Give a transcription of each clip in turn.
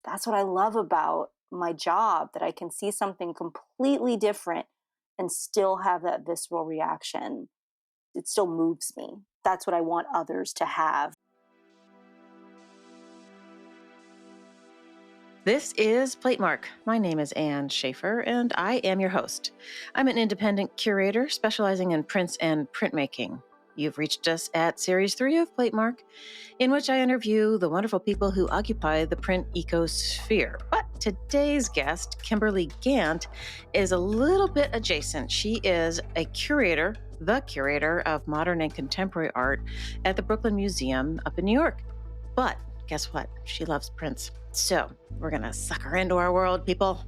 that's what I love about my job, that I can see something completely different and still have that visceral reaction. It still moves me. That's what I want others to have. This is Platemark. My name is Ann Shafer, and I am your host. I'm an independent curator specializing in prints and printmaking. You've reached us at Series 3 of Platemark, in which I interview the wonderful people who occupy the print ecosphere. But today's guest, Kimberli Gant, is a little bit adjacent. She is a curator, the curator of modern and contemporary art at the Brooklyn Museum up in New York. But guess what? She loves prints. So we're going to suck her into our world, people.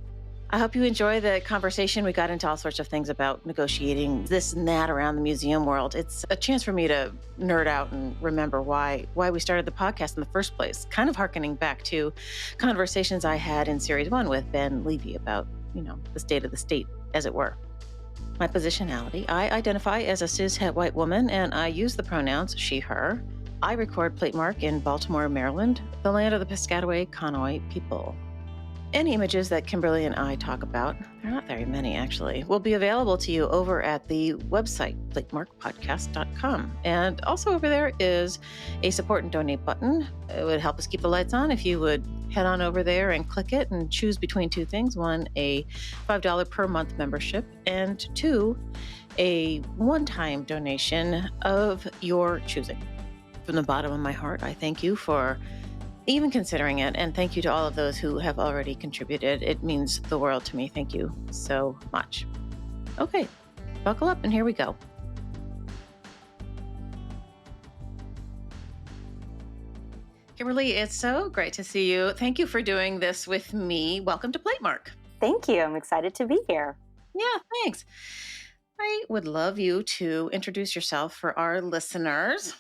I hope you enjoy the conversation. We got into all sorts of things about negotiating this and that around the museum world. It's a chance for me to nerd out and remember why we started the podcast in the first place, kind of hearkening back to conversations I had in Series 1 with Ben Levy about, the state of the state, as it were. My positionality, I identify as a cis-het white woman, and I use the pronouns she, her. I record Platemark in Baltimore, Maryland, the land of the Piscataway Conoy people. Any images that Kimberli and I talk about, there are not very many actually, will be available to you over at the website, platemarkpodcast.com. And also over there is a support and donate button. It would help us keep the lights on if you would head on over there and click it and choose between two things. One, a $5 per month membership, and two, a one-time donation of your choosing. From the bottom of my heart, I thank you for even considering it, and thank you to all of those who have already contributed. It means the world to me. Thank you so much. Okay, buckle up, and here we go. Kimberli, it's so great to see you. Thank you for doing this with me. Welcome to Platemark. Thank you. I'm excited to be here. Yeah, thanks. I would love you to introduce yourself for our listeners.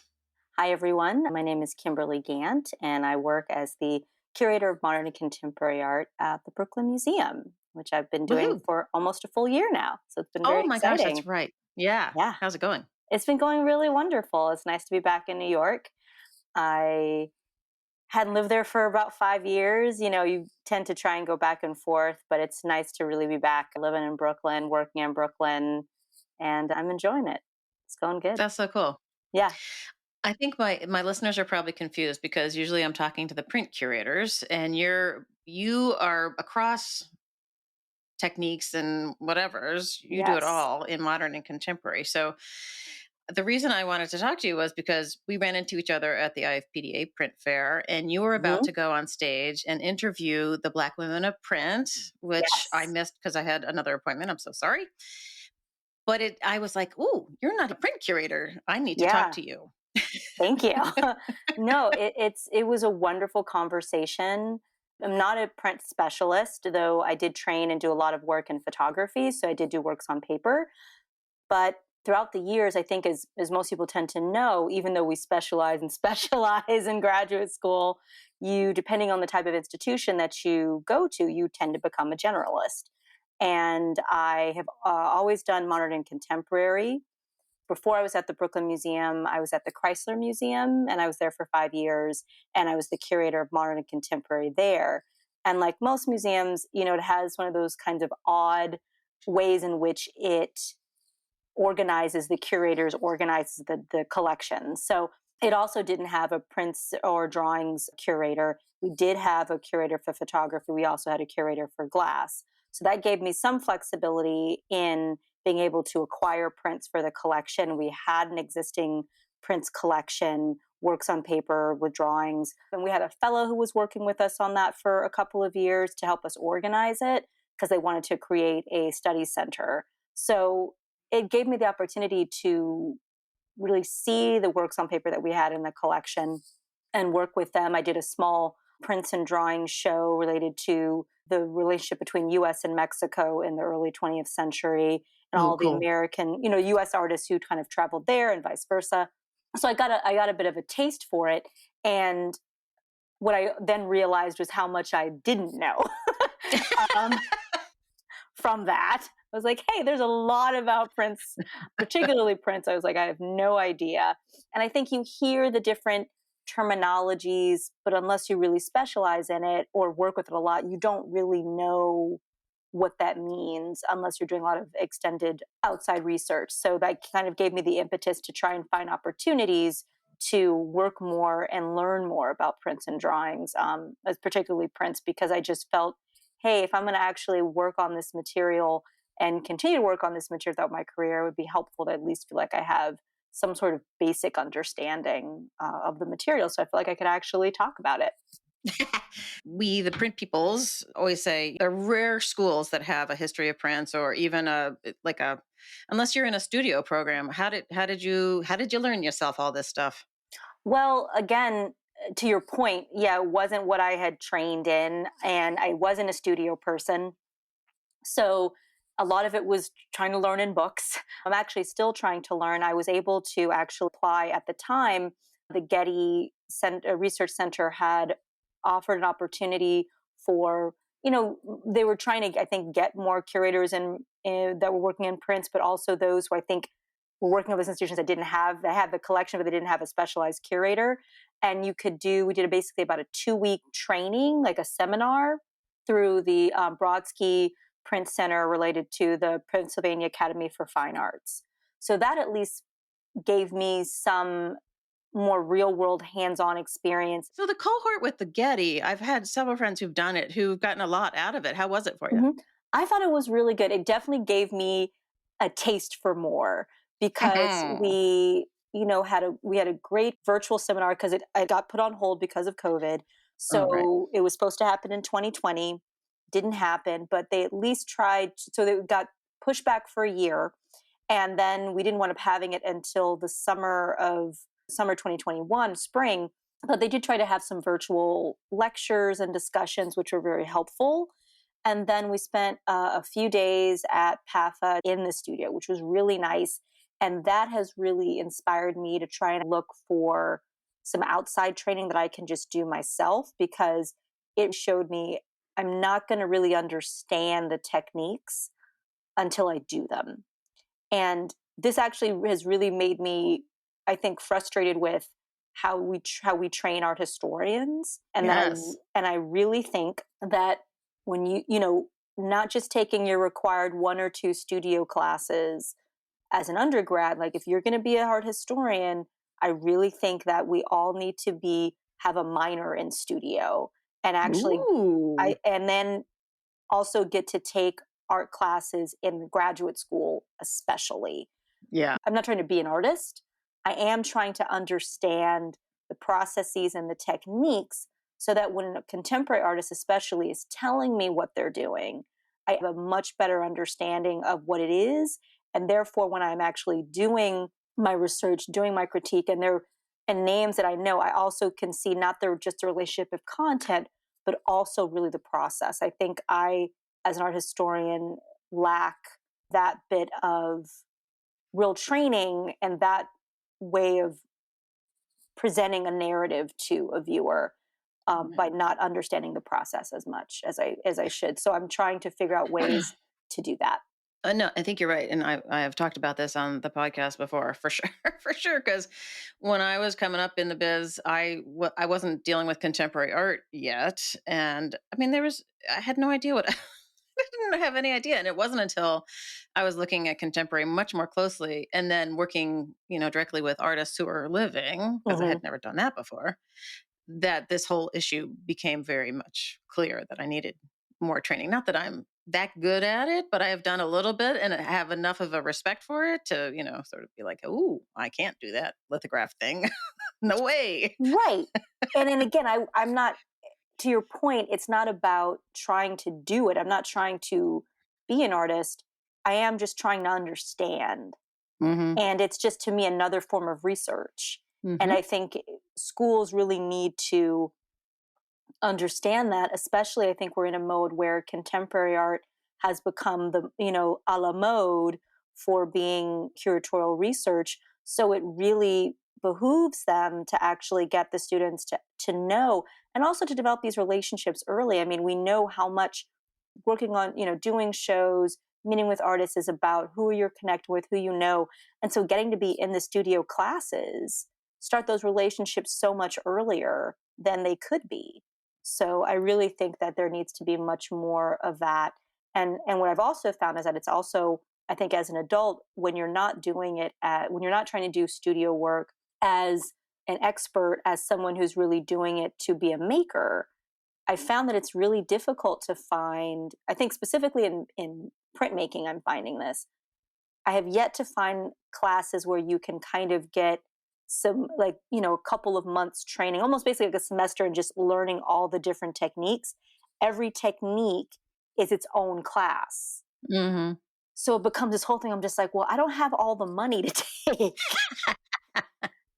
Hi, everyone. My name is Kimberli Gant, and I work as the curator of modern and contemporary art at the Brooklyn Museum, which I've been doing for almost a full year now. So it's been very exciting. Oh my gosh, that's right. Yeah. How's it going? It's been going really wonderful. It's nice to be back in New York. I hadn't lived there for about 5 years. You tend to try and go back and forth, but it's nice to really be back living in Brooklyn, working in Brooklyn, and I'm enjoying it. It's going good. That's so cool. Yeah. I think my listeners are probably confused because usually I'm talking to the print curators, and you are across techniques and whatevers. You do it all in modern and contemporary. So the reason I wanted to talk to you was because we ran into each other at the IFPDA print fair, and you were about to go on stage and interview the Black women of print, which I missed because I had another appointment. I'm so sorry. But I was like, "Ooh, you're not a print curator. I need to talk to you." Thank you. No, it was a wonderful conversation. I'm not a print specialist, though I did train and do a lot of work in photography. So I did do works on paper. But throughout the years, I think as most people tend to know, even though we specialize in graduate school, depending on the type of institution that you go to, you tend to become a generalist. And I have always done modern and contemporary. Before I was at the Brooklyn Museum, I was at the Chrysler Museum, and I was there for 5 years, and I was the curator of modern and contemporary there. And like most museums, it has one of those kinds of odd ways in which it organizes the the collection. So it also didn't have a prints or drawings curator. We did have a curator for photography. We also had a curator for glass. So that gave me some flexibility in being able to acquire prints for the collection. We had an existing prints collection, works on paper with drawings. And we had a fellow who was working with us on that for a couple of years to help us organize it because they wanted to create a study center. So it gave me the opportunity to really see the works on paper that we had in the collection and work with them. I did a small prints and drawings show related to the relationship between U.S. and Mexico in the early 20th century and all the American, U.S. artists who kind of traveled there and vice versa. So I got a bit of a taste for it. And what I then realized was how much I didn't know from that. I was like, hey, there's a lot about prints, particularly prints. I was like, I have no idea. And I think you hear the different terminologies, but unless you really specialize in it or work with it a lot, you don't really know what that means unless you're doing a lot of extended outside research. So that kind of gave me the impetus to try and find opportunities to work more and learn more about prints and drawings, as particularly prints, because I just felt, hey, if I'm going to actually work on this material and continue to work on this material throughout my career, it would be helpful to at least feel like I have some sort of basic understanding of the material. So I feel like I could actually talk about it. We, the print peoples, always say there are rare schools that have a history of prints, or even unless you're in a studio program. How did you learn yourself all this stuff? Well, again, to your point, yeah, it wasn't what I had trained in, and I wasn't a studio person. So a lot of it was trying to learn in books. I'm actually still trying to learn. I was able to actually apply at the time. The Research Center had offered an opportunity for, they were trying to, I think, get more curators that were working in prints, but also those who I think were working with institutions they had the collection, but they didn't have a specialized curator. And we did basically about a 2-week training, like a seminar through the Brodsky Print Center related to the Pennsylvania Academy for Fine Arts. So that at least gave me some more real world hands-on experience. So the cohort with the Getty, I've had several friends who've done it who've gotten a lot out of it. How was it for you? Mhm. I thought it was really good. It definitely gave me a taste for more because Mhm. we had a great virtual seminar because it got put on hold because of COVID. Oh, right. So it was supposed to happen in 2020, didn't happen, but they at least tried. So they got pushed back for a year, and then we didn't wind up having it until the summer 2021, spring. But they did try to have some virtual lectures and discussions, which were very helpful. And then we spent a few days at PAFA in the studio, which was really nice. And that has really inspired me to try and look for some outside training that I can just do myself, because it showed me I'm not going to really understand the techniques until I do them. And this actually has really made me, I think, frustrated with how we train art historians, and Yes. I really think that when not just taking your required 1 or 2 studio classes as an undergrad, like if you're going to be an art historian, I really think that we all need to be have a minor in studio, and actually Ooh. I and then also get to take art classes in graduate school, especially. Yeah. I'm not trying to be an artist. I am trying to understand the processes and the techniques so that when a contemporary artist, especially, is telling me what they're doing, I have a much better understanding of what it is. And therefore, when I'm actually doing my research, doing my critique, and names that I know, I also can see not just the relationship of content, but also really the process. I think I, as an art historian, lack that bit of real training and that way of presenting a narrative to a viewer, by not understanding the process as much as I should. So I'm trying to figure out ways to do that. No, I think you're right, and I have talked about this on the podcast before, for sure, for sure. Because when I was coming up in the biz, I wasn't dealing with contemporary art yet, and I mean, I had no idea what I didn't have any idea, and it wasn't until I was looking at contemporary much more closely, and then working, directly with artists who are living, because I Hmm. had never done that before, that this whole issue became very much clear that I needed more training. Not that I'm that good at it, but I have done a little bit and I have enough of a respect for it to, sort of be like, "Oh, I can't do that lithograph thing. No way." Right. And again, I'm not, to your point, it's not about trying to do it. I'm not trying to be an artist. I am just trying to understand. Mhm. And it's just, to me, another form of research. And Mhm. I think schools really need to understand that, especially I think we're in a mode where contemporary art has become the, a la mode for being curatorial research. So it really behooves them to actually get the students to know, and also to develop these relationships early. I mean, we know how much working on, doing shows, meeting with artists is about who you're connected with, who you know. And so getting to be in the studio classes start those relationships so much earlier than they could be. So I really think that there needs to be much more of that. And what I've also found is that it's also, I think, as an adult, when you're not doing it when you're not trying to do studio work as an expert, as someone who's really doing it to be a maker, I found that it's really difficult to find, I think specifically in printmaking, I'm finding this. I have yet to find classes where you can kind of get some, like, a couple of months training, almost basically like a semester, and just learning all the different techniques. Every technique is its own class. Hmm. So it becomes this whole thing. I'm just like, well, I don't have all the money to take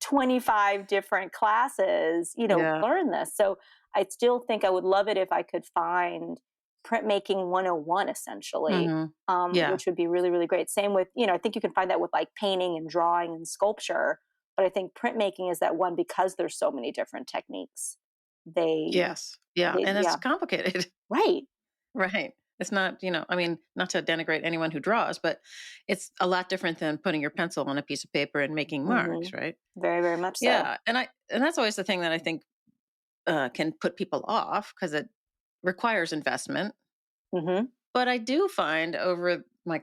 25 different classes, Yeah. learn this. So I still think I would love it if I could find printmaking 101 essentially, Hmm. Yeah. which would be really, really great. Same with, I think you can find that with like painting and drawing and sculpture. But I think printmaking is that one because there's so many different techniques. They, Yes. Yeah. And it's yeah, complicated. right. Right. It's not, I mean, not to denigrate anyone who draws, but it's a lot different than putting your pencil on a piece of paper and making Hmm. marks, right? Very, very much so. Yeah. And that's always the thing that I think can put people off because it requires investment. Hmm. But I do find over my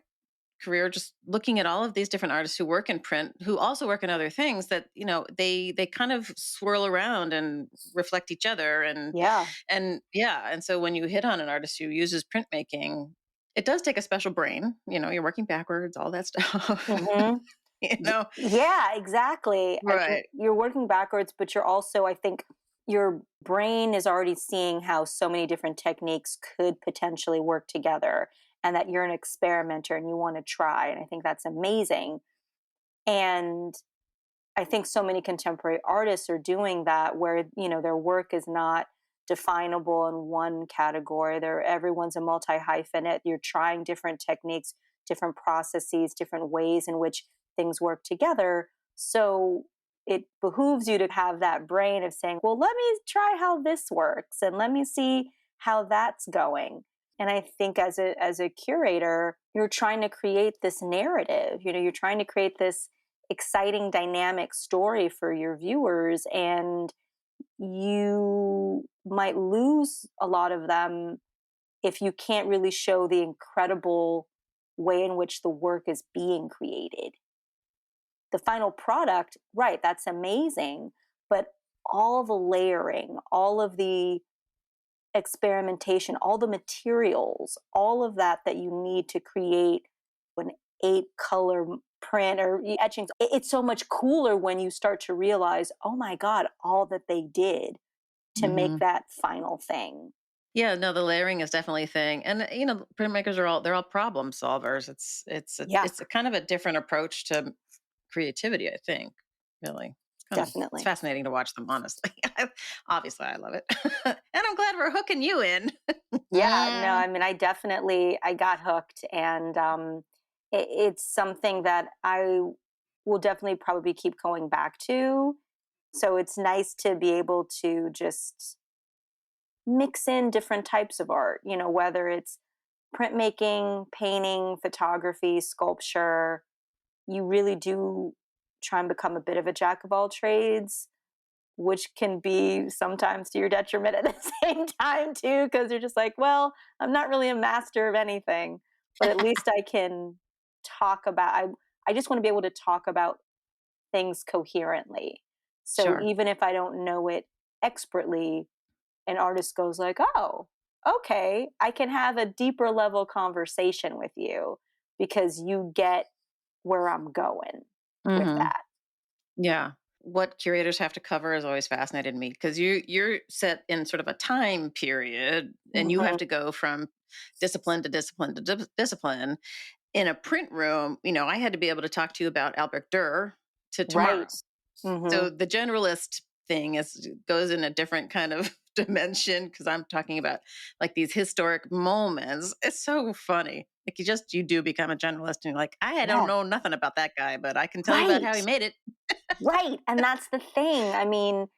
career, just looking at all of these different artists who work in print, who also work in other things, that they kind of swirl around and reflect each other, Yeah. and yeah, and so when you hit on an artist who uses printmaking, it does take a special brain. You're working backwards, all that stuff. Hmm. you know, Yeah, exactly. I mean, right? you're working backwards, but you're also, I think, your brain is already seeing how so many different techniques could potentially work together, and that you're an experimenter and you want to try. And I think that's amazing. And I think so many contemporary artists are doing that where, their work is not definable in one category. Everyone's a multi hyphenate. You're trying different techniques, different processes, different ways in which things work together. So it behooves you to have that brain of saying, well, let me try how this works and let me see how that's going. And I think as a curator, you're trying to create this narrative. You're trying to create this exciting dynamic story for your viewers, and you might lose a lot of them if you can't really show the incredible way in which the work is being created. The final product, right, that's amazing, but all the layering, all of the experimentation, all the materials, all of that you need to create an 8-color print or etchings. It's so much cooler when you start to realize, oh my God, all that they did to make Hmm. that final thing. Yeah, no, the layering is definitely a thing, and printmakers they're all problem solvers. Yeah, It's a kind of a different approach to creativity, I think. Really, it's definitely. fascinating to watch them. Honestly, obviously, I love it, and I'm glad we're hooking you in. Yeah, no, I mean, I got hooked, and it's something that I will definitely probably keep going back to. So it's nice to be able to just mix in different types of art, whether it's printmaking, painting, photography, sculpture. You really do try and become a bit of a jack of all trades, which can be sometimes to your detriment at the same time too, because you're just like, well, I'm not really a master of anything, but at least I can talk about. I just want to be able to talk about things coherently. So Sure. even if I don't know it expertly, an artist goes like, oh, okay, I can have a deeper level conversation with you because you get where I'm going with Hmm. that. Yeah. What curators have to cover has always fascinated me because you're set in sort of a time period, and you have Hmm. to go from discipline to discipline to discipline. In a print room, I had to be able to talk to you about Albert Durr to tomorrow. Right. Hmm. So the generalist thing goes in a different kind of dimension because I'm talking about like these historic moments. It's so funny. Like you do become a generalist and you're like, I don't Yeah. know nothing about that guy, but I can tell you about how Right. he made it. Right. And that's the thing. I mean,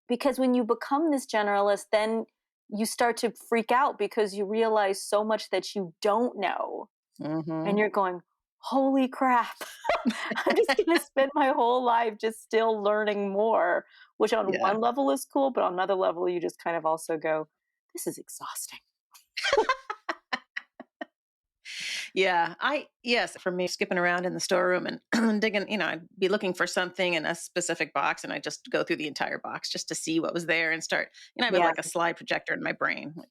because when you become this generalist, then you start to freak out because you realize so much that you don't know. And Hmm. you're going, holy crap. I'm just going to spend my whole life just still learning more, which on Yeah. one level is cool, but on another level, you just kind of also go, this is exhausting. Yeah. Yes, for me, skipping around in the storeroom and digging, I'd be looking for something in a specific box and I just go through the entire box just to see what was there and start, I have Yeah. like a slide projector in my brain. Like,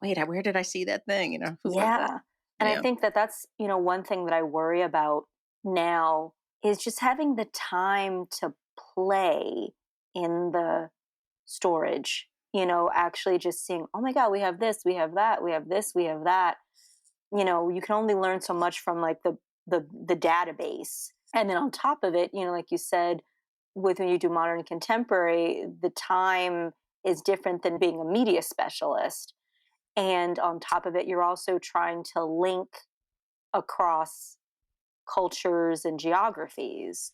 wait, where did I see that thing? Who was that? Yeah. And I Yeah. think that that's, one thing that I worry about now is just having the time to play in the storage, actually just seeing, oh my God, we have this, we have that, we have this, we have that. You can only learn so much from like the database. And then on top of it, like you said, with when you do modern and contemporary, the time is different than being a media specialist. And on top of it, you're also trying to link across cultures and geographies.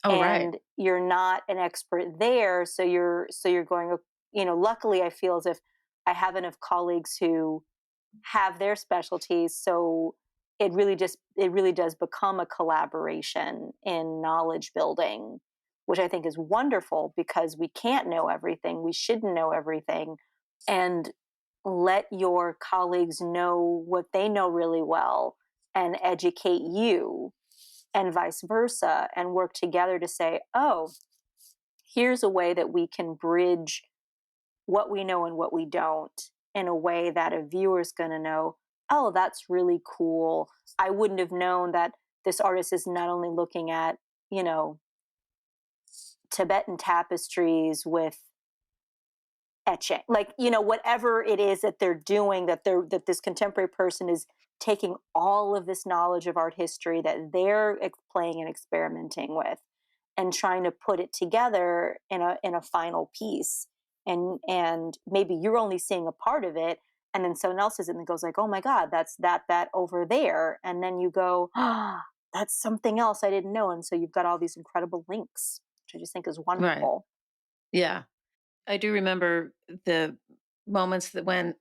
Oh, right. And you're not an expert there. So you're going, luckily I feel as if I have enough colleagues who have their specialties. So it really does become a collaboration in knowledge building, which I think is wonderful because we can't know everything. We shouldn't know everything. And let your colleagues know what they know really well and educate you and vice versa and work together to say, oh, here's a way that we can bridge what we know and what we don't in a way that a viewer's going to know, oh, that's really cool. I wouldn't have known that this artist is not only looking at, you know, Tibetan tapestries with etching, like, whatever it is that they're doing, that this contemporary person is taking all of this knowledge of art history that they're playing and experimenting with and trying to put it together in a final piece. And maybe you're only seeing a part of it, and then someone else is it and goes like, oh my God, that's that over there. And then you go, ah, that's something else I didn't know. And so you've got all these incredible links, which I just think is Right. wonderful. Yeah. I do remember the moments that when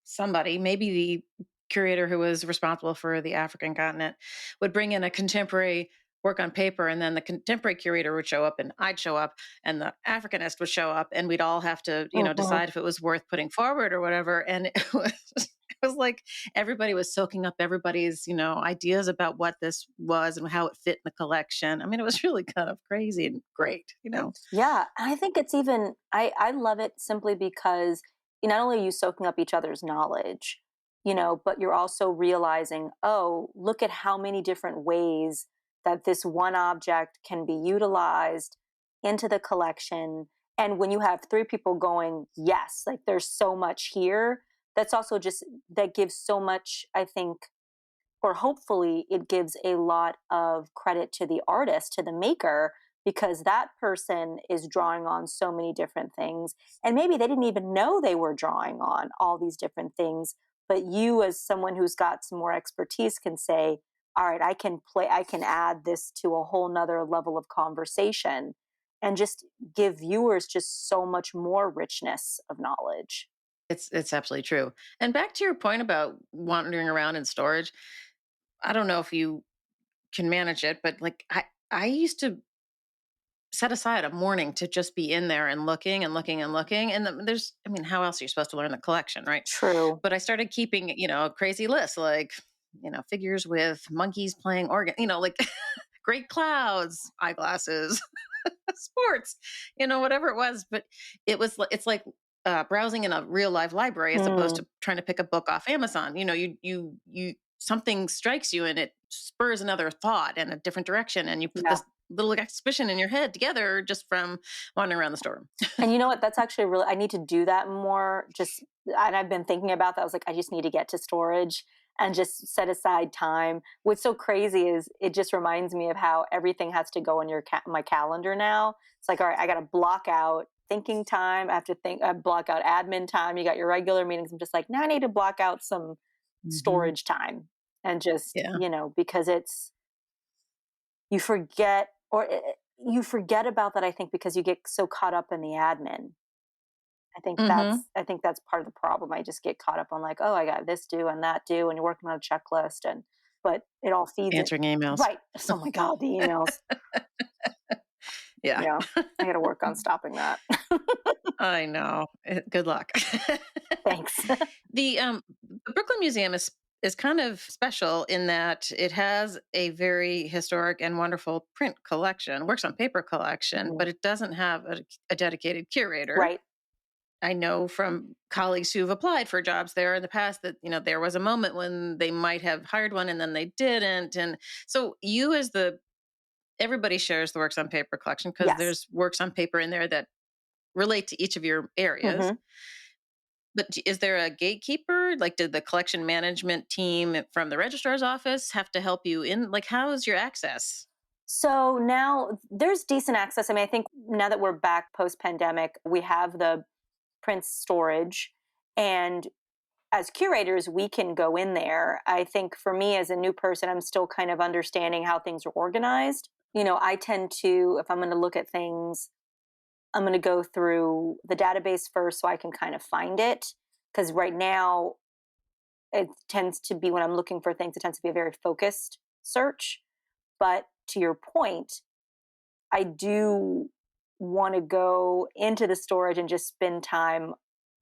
somebody, maybe the curator who was responsible for the African continent, would bring in a contemporary work on paper, and then the contemporary curator would show up, and I'd show up, and the Africanist would show up, and we'd all have to, Hmm. decide if it was worth putting forward or whatever. And it was like everybody was soaking up everybody's, ideas about what this was and how it fit in the collection. I mean, it was really kind of crazy and great. Yeah, and I think it's even I love it simply because not only are you soaking up each other's knowledge, but you're also realizing, oh, look at how many different ways that this one object can be utilized into the collection. And when you have three people going, yes, like there's so much here, that's also just that gives so much, I think, or hopefully it gives a lot of credit to the artist, to the maker, because that person is drawing on so many different things. And maybe they didn't even know they were drawing on all these different things. But you, as someone who's got some more expertise, can say, all right, I can add this to a whole nother level of conversation and just give viewers just so much more richness of knowledge. It's absolutely true. And back to your point about wandering around in storage, I don't know if you can manage it, but like I used to set aside a morning to just be in there and looking and looking and looking. And there's, I mean, how else are you supposed to learn the collection, right? True. But I started keeping, a crazy list, like, figures with monkeys playing organ, like great clouds, eyeglasses, sports, whatever it was. But it's like browsing in a real live library as opposed Mm, to trying to pick a book off Amazon. Something strikes you and it spurs another thought in a different direction, and you put yeah. this little exhibition in your head together just from wandering around the store. And you know what? That's actually really, I need to do that more. And I've been thinking about that. I was like, I just need to get to storage and just set aside time. What's so crazy is it just reminds me of how everything has to go in my calendar now. It's like, all right, I got to block out thinking time. I have to block out admin time. You got your regular meetings. I'm just like, now I need to block out some Hmm. storage time and just, Yeah. because you forget you forget about that, I think, because you get so caught up in the admin. Hmm. I think that's part of the problem. I just get caught up on like, oh, I got this due and that due, and you're working on a checklist, and but it all feeds it. Answering emails. Right. So, oh my God, the emails. Yeah. Yeah. I got to work on stopping that. I know. Good luck. Thanks. The Brooklyn Museum is kind of special in that it has a very historic and wonderful print collection, works on paper collection, Mhm. but it doesn't have a dedicated curator. Right. I know from colleagues who've applied for jobs there in the past that, there was a moment when they might have hired one and then they didn't. And so you as everybody shares the works on paper collection because Yes. there's works on paper in there that relate to each of your areas. Hmm. But is there a gatekeeper? Like, did the collection management team from the registrar's office have to help you in? Like, how is your access? So now there's decent access. I mean, I think now that we're back post pandemic, we have the print storage. And as curators, we can go in there. I think for me as a new person, I'm still kind of understanding how things are organized. I tend to, if I'm going to look at things, I'm going to go through the database first so I can kind of find it. Because right now, it tends to be when I'm looking for things, it tends to be a very focused search. But to your point, I do want to go into the storage and just spend time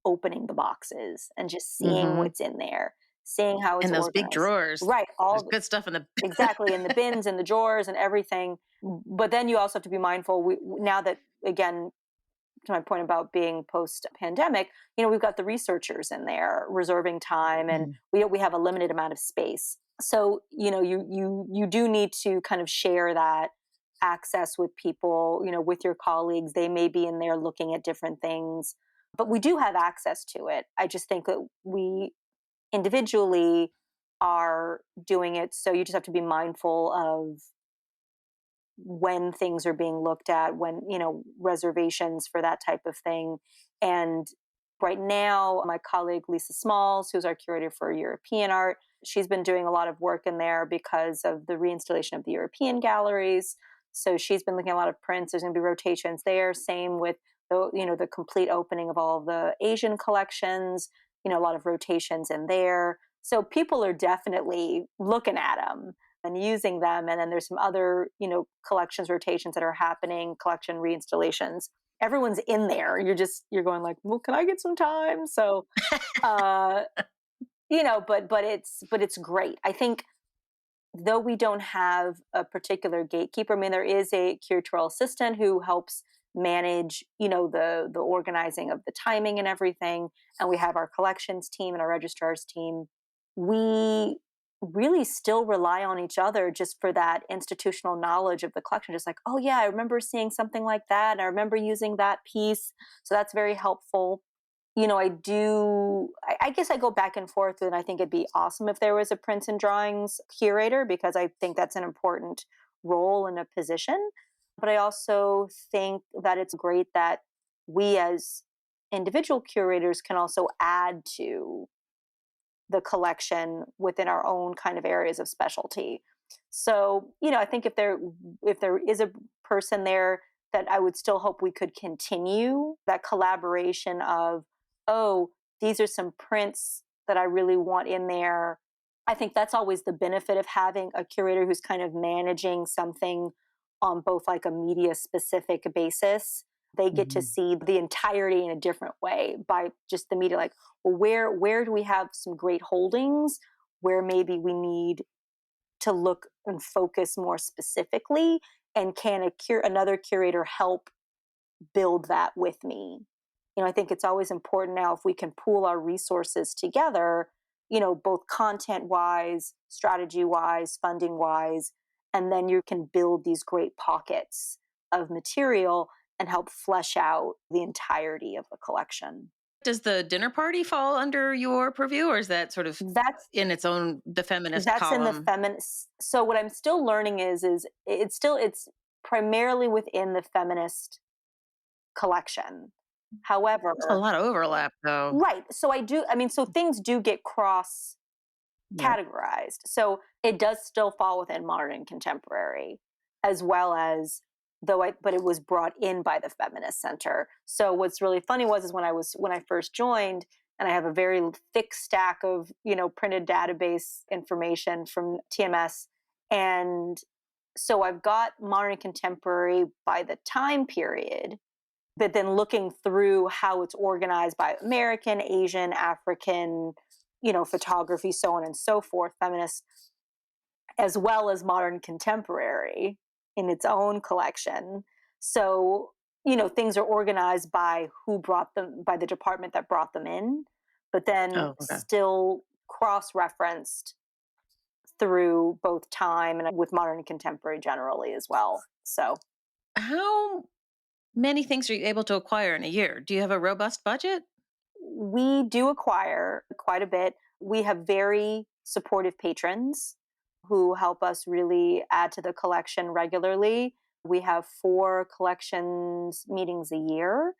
opening the boxes and just seeing Hmm. what's in there, seeing how it's And those big organized. drawers. Right, There's all good stuff in the. exactly in the bins and the drawers and everything. But then you also have to be mindful. Now that again, to my point about being post pandemic, we've got the researchers in there reserving time, and Mhm. we have a limited amount of space. So you do need to kind of share that access with people, with your colleagues. They may be in there looking at different things, but we do have access to it. I just think that we individually are doing it, so you just have to be mindful of when things are being looked at, when, reservations for that type of thing. And right now, my colleague Lisa Smalls, who's our curator for European art, she's been doing a lot of work in there because of the reinstallation of the European galleries. So she's been looking at a lot of prints. There's going to be rotations there. Same with the complete opening of all of the Asian collections. A lot of rotations in there. So people are definitely looking at them and using them. And then there's some other, collections rotations that are happening, collection reinstallations. Everyone's in there. You're going like, well, can I get some time? So, uh, but it's great. I think though we don't have a particular gatekeeper, I mean, there is a curatorial assistant who helps manage, the organizing of the timing and everything. And we have our collections team and our registrars team. We really still rely on each other just for that institutional knowledge of the collection. Just like, oh yeah, I remember seeing something like that. And I remember using that piece. So that's very helpful. I guess I go back and forth, and I think it'd be awesome if there was a prints and drawings curator because I think that's an important role and a position. But I also think that it's great that we as individual curators can also add to the collection within our own kind of areas of specialty. So, I think if there is a person there, that I would still hope we could continue that collaboration of, oh, these are some prints that I really want in there. I think that's always the benefit of having a curator who's kind of managing something on both like a media specific basis. They get to Mhm. see the entirety in a different way by just the media. Like, well, where do we have some great holdings where maybe we need to look and focus more specifically, and can another curator help build that with me? I think it's always important now if we can pool our resources together, both content wise, strategy wise, funding wise, and then you can build these great pockets of material and help flesh out the entirety of the collection. Does the dinner party fall under your purview, or is that sort of That's in its own the feminist that's in the column? feminist. So what I'm still learning is it's primarily within the feminist collection. There's a However, lot of overlap, though. right. So so things do get cross Yeah. categorized. So it does still fall within modern and contemporary, as well as but it was brought in by the feminist center. So what's really funny is when I first joined, and I have a very thick stack of, printed database information from TMS. And so I've got modern and contemporary by the time period, but then looking through how it's organized by American, Asian, African, photography, so on and so forth, feminist, as well as modern contemporary in its own collection. So, things are organized by who brought them, by the department that brought them in, but then Oh, okay. still cross referenced through both time and with modern and contemporary generally as well. So, How many things are you able to acquire in a year? Do you have a robust budget? we do acquire quite a bit. We have very supportive patrons who help us really add to the collection regularly. We have 4 collections meetings a year,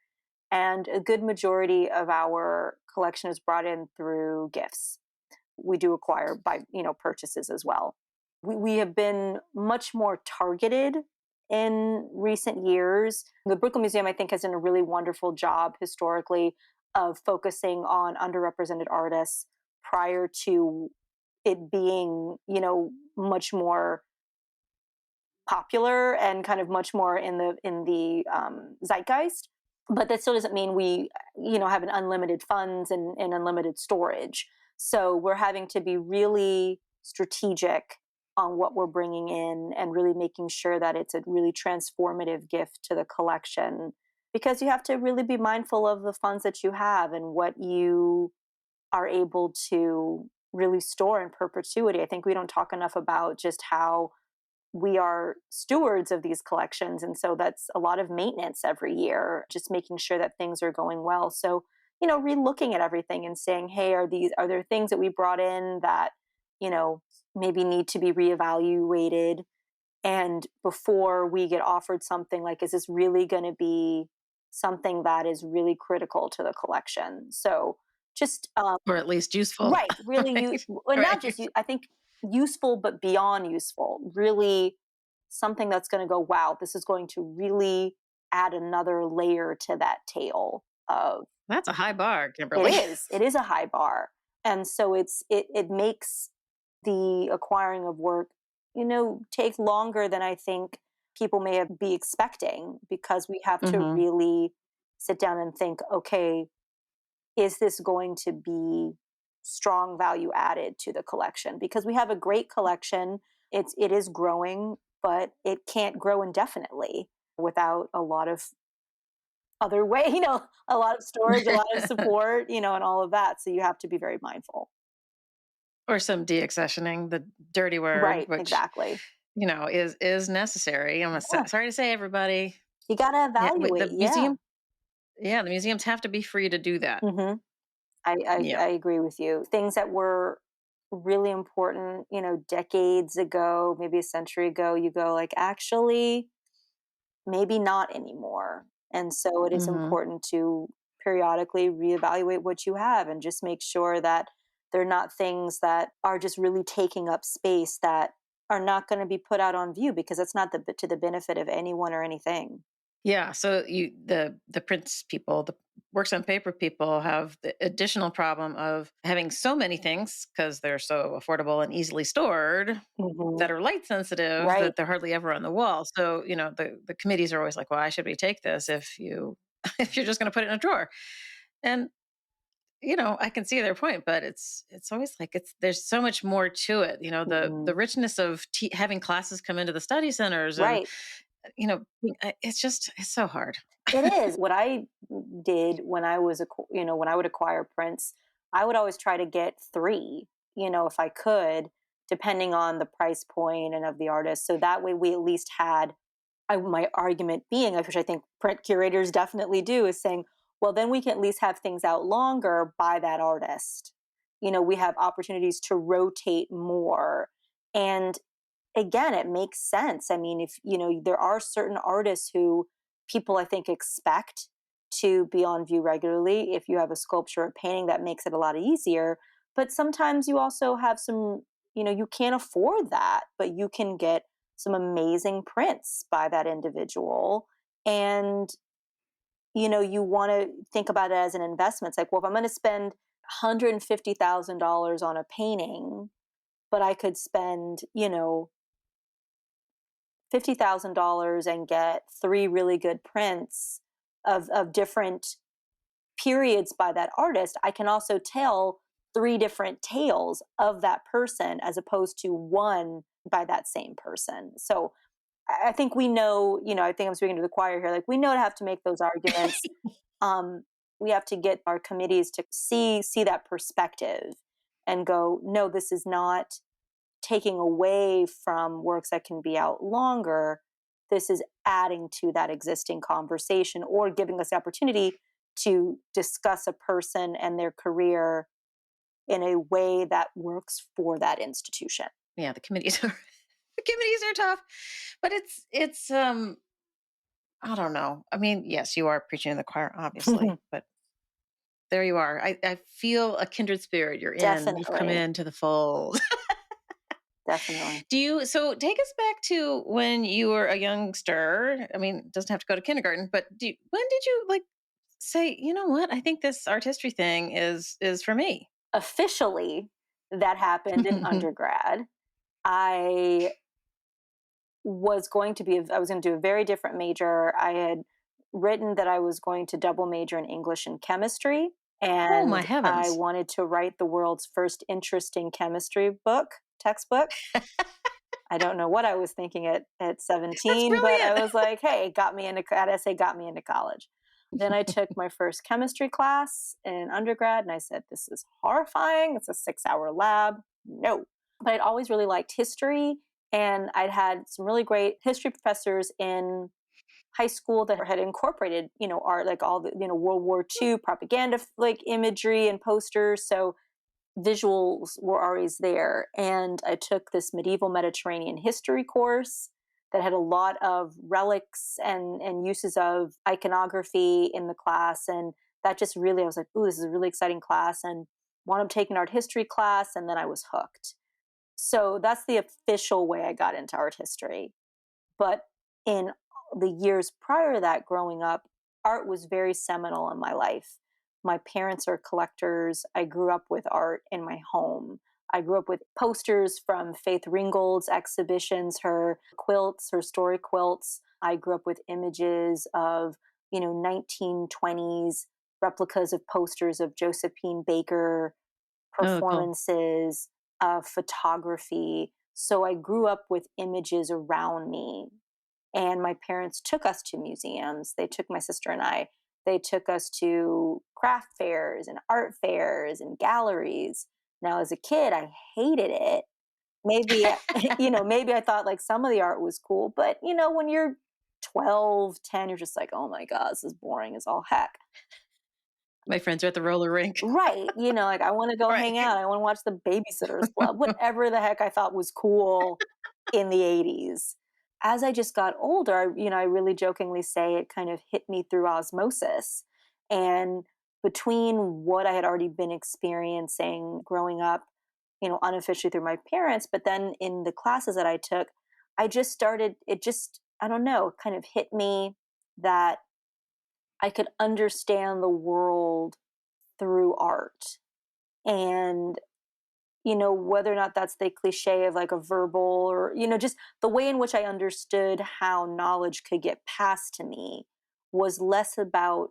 and a good majority of our collection is brought in through gifts. We do acquire by, purchases as well. We have been much more targeted in recent years. The Brooklyn Museum, I think, has done a really wonderful job historically of focusing on underrepresented artists prior to it being, much more popular and kind of much more in the zeitgeist. But that still doesn't mean we, have an unlimited funds and unlimited storage. So we're having to be really strategic on what we're bringing in and really making sure that it's a really transformative gift to the collection, because you have to really be mindful of the funds that you have and what you are able to really store in perpetuity. I think we don't talk enough about just how we are stewards of these collections. And so that's a lot of maintenance every year, just making sure that things are going well. So, re-looking at everything and saying, hey, are there things that we brought in that, maybe need to be reevaluated? And before we get offered something, like, is this really going to be something that is really critical to the collection? So just Or at least useful, right, really, right? well, not just Right. I think useful, but beyond useful. Really, something that's going to go, wow, this is going to really add another layer to that tale of. That's a high bar, It Kimberly. is. It is a high bar, and so it makes the acquiring of work, take longer than I think people may have be expecting, because we have to Hmm. really sit down and think, okay, is this going to be strong value added to the collection? Because we have a great collection. It is growing, but it can't grow indefinitely without a lot of other way, a lot of storage, a lot of support, and all of that. So you have to be very mindful. Or some deaccessioning, the dirty word, Right, which exactly. is necessary. Yeah. Sorry to say, everybody. You got to Yeah, the evaluate. Yeah. museum. Yeah, the museums have to be free to do that. hmm I, I, Yeah. I agree with you. Things that were really important, decades ago, maybe a century ago, you go like, actually, maybe not anymore. And so it is Hmm. important to periodically reevaluate what you have and just make sure that they're not things that are just really taking up space that are not going to be put out on view, because that's not to the benefit of anyone or anything. Yeah. So the prints people, the works on paper people have the additional problem of having so many things because they're so affordable and easily stored hmm that are light sensitive Right. that they're hardly ever on the wall. So, the committees are always like, why should we take this if you if you're just going to put it in a drawer? And I can see their point, but it's always like there's so much more to it. The hmm richness of having classes come into the study centers, and Right. it's so hard. It is. What I did when I was, when I would acquire prints, I would always try to get 3, if I could, depending on the price point and of the artist. So that way we at least had, my argument being, which I think print curators definitely do, is saying, well, then we can at least have things out longer by that artist. We have opportunities to rotate more. And again, it makes sense. I mean, if there are certain artists who people, I think, expect to be on view regularly. If you have a sculpture or painting, that makes it a lot easier. But sometimes you also have some, you can't afford that, but you can get some amazing prints by that individual. And you want to think about it as an investment. It's like, well, if I'm going to spend $150,000 on a painting, but I could spend, $50,000 and get three really good prints of different periods by that artist. I can also tell three different tales of that person as opposed to one by that same person. So I think we know, I think I'm speaking to the choir here, like we know to have to make those arguments. We have to get our committees to see that perspective and go, no, this is not taking away from works that can be out longer. This is adding to that existing conversation or giving us the opportunity to discuss a person and their career in a way that works for that institution. Yeah, the committees are the committees are tough, but it's I don't know. I mean, yes, you are preaching in the choir, obviously, but there you are. I feel a kindred spirit. You're in. You've come Definitely. into the fold. Definitely. So take us back to when you were a youngster. I mean, it doesn't have to go to kindergarten, but when did you like say, you know what? I think this art history thing is for me. Officially, that happened in undergrad. I I was going to do a very different major. I had written that I was going to double major in English and chemistry, Oh my and I heavens. wanted to write the world's first interesting chemistry textbook. I don't know what I was thinking at That's 17, but I brilliant. was like, hey, that essay got me into college. Then I took my first chemistry class in undergrad and I said, this is horrifying. It's a 6-hour lab. No. But I'd always really liked history, and I'd had some really great history professors in high school that had incorporated, art, like all the, World War II propaganda, like imagery and posters. So visuals were always there. And I took this medieval Mediterranean history course that had a lot of relics and uses of iconography in the class. And that just really, I was like, ooh, this is a really exciting class. And wound up taking an art history class, and then I was hooked. So that's the official way I got into art history. But in the years prior to that, growing up, art was very seminal in my life. My parents are collectors. I grew up with art in my home. I grew up with posters from Faith Ringgold's exhibitions, her quilts, her story quilts. I grew up with images of, 1920s replicas of posters of Josephine Baker, Oh, cool. performances, of photography. So I grew up with images around me. And my parents took us to museums. They took my sister and I. They took us to craft fairs and art fairs and galleries. Now, as a kid, I hated it. Maybe, maybe I thought like some of the art was cool, but when you're 12, 10, you're just like, oh my God, this is boring as all heck. My friends are at the roller rink. Right. Like I want to go Right. hang out. I want to watch the Babysitters Club, whatever the heck I thought was cool in the 80s. As I just got older, I really jokingly say it kind of hit me through osmosis. And between what I had already been experiencing growing up, unofficially through my parents, but then in the classes that I took, I don't know, kind of hit me that I could understand the world through art. And whether or not that's the cliche of like a verbal or, just the way in which I understood how knowledge could get passed to me was less about,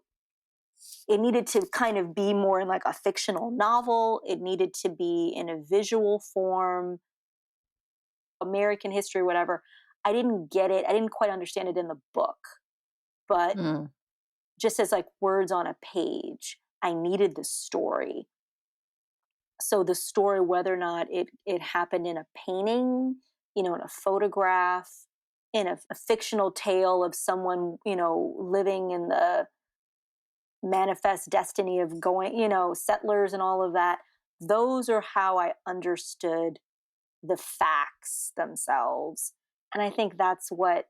it needed to kind of be more in like a fictional novel. It needed to be in a visual form, American history, whatever. I didn't get it. I didn't quite understand it in the book, but Mm. just as like words on a page, I needed the story. So the story, whether or not it happened in a painting, in a photograph, in a fictional tale of someone, living in the manifest destiny of going, settlers and all of that, those are how I understood the facts themselves. And I think that's what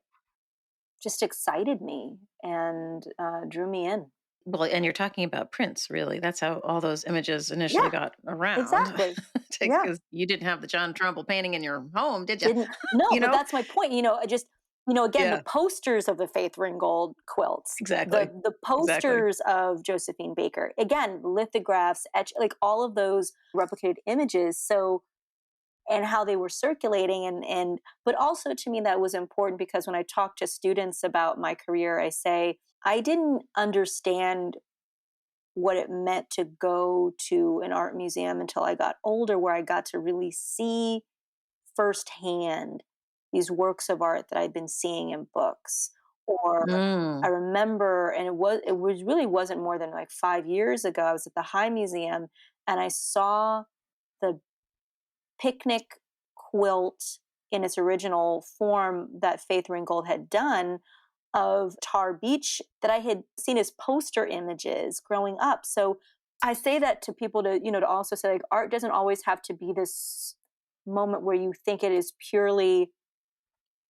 just excited me and drew me in. Well, and you're talking about prints, really. That's how all those images initially Yeah, got around. exactly. Yeah. Because you didn't have the John Trumbull painting in your home, did you? Didn't, no, You but know? that's my point. I just, again, the Yeah, posters of the Faith Ringgold quilts, exactly. the Exactly. posters of Josephine Baker, again, lithographs, like all of those replicated images. So, and how they were circulating, but also to me that was important because when I talk to students about my career, I say I didn't understand what it meant to go to an art museum until I got older, where I got to really see firsthand these works of art that I'd been seeing in books. Or I Mm. remember, and it was really wasn't more than like 5 years ago. I was at the High Museum and I saw the picnic quilt in its original form that Faith Ringgold had done of Tar Beach that I had seen as poster images growing up. So I say that to people to also say like art doesn't always have to be this moment where you think it is purely